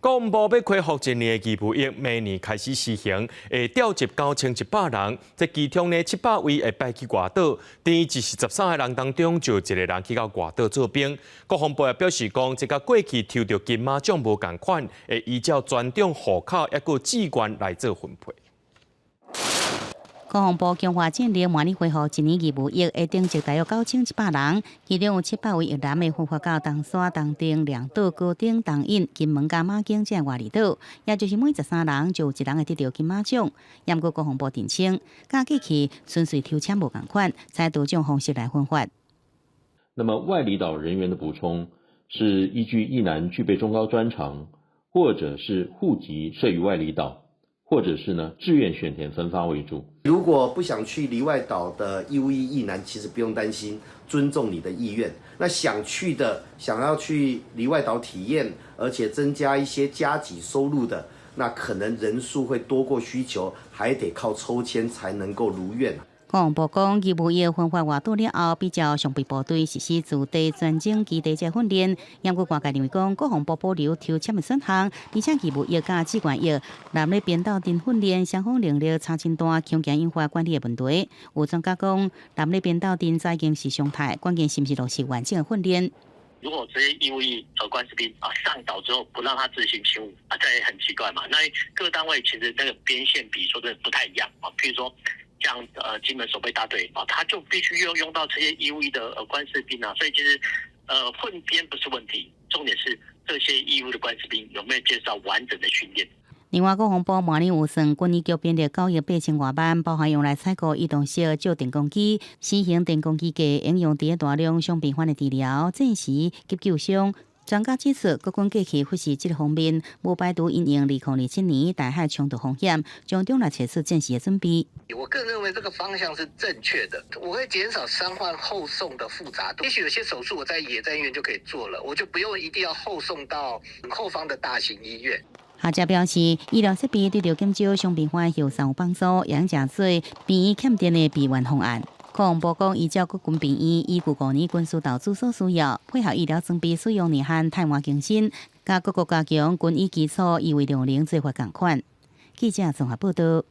国防部要恢复一年的义务役，明年开始施行，会调集9100人。在其中呢，700位会派去外岛，等于13个人当中就1个人去到外岛做兵。国防部也表示讲，这甲过去抽到金马奖无共款，会依照专长户口抑个职权来做分配。国防部强化战力，明年恢复一年义务役，会定职大约9100人，其中有700位越南的分发到东沙、东定、两岛、高顶、东引、金门、加马景这外二岛，也就是每13人就有1人会得到金马奖。不过国防部澄清，甲过去纯粹抽签无共款，采多种方式来分发。那么外离岛人员的补充是依据役男具备中高专长，或者是户籍设于外离岛，或者是呢志愿选填分发为主。如果不想去离外岛的义务役役男，其实不用担心，尊重你的意愿。那想要去离外岛体验，而且增加一些加给收入的，那可能人数会多过需求，还得靠抽签才能够如愿。国防部讲，义务役分发外岛了后，比较上备部队实施驻地专精基地训练。不过外界认为讲，国防部保留抽签的选项，而且义务役甲志愿役南咧编导阵训练，双方能力差真大，恐惊引发管理的问题。有专家讲，南咧编导阵早已经是常态，关键是不是落实完整的训练。如果这些义务役官士兵上岛之后不让他自行勤务这也很奇怪嘛。那各单位其实那个边线比说真的不太一样譬如说像金门守备大队他就必须用到这些义务役的官士兵所以其实混编不是问题，重点是这些义务的官士兵有没有接受完整的训练。另外，国防部明年有算军医局编列98000外万，包含用来采购移动式照电工机、新型电工机架应用伫大量伤病患的治疗、战时急救伤。专家指出，国军过去忽视这个方面，无排除因应2027年台海冲突风险，将中来测试战时的准备。我个人认为这个方向是正确的，我会减少伤患后送的复杂度。也许有些手术我在野战医院就可以做了，我就不用一定要后送到后方的大型医院。学者表示，医疗设备对着减少伤病患有有帮助，养正做病院欠电的备援方案。国防部讲，依照国军病院依据5年军事投资所需要，配合医疗装备使用年限汰换更新，甲各国加强军医基础医卫量能做法共款。记者综合报道。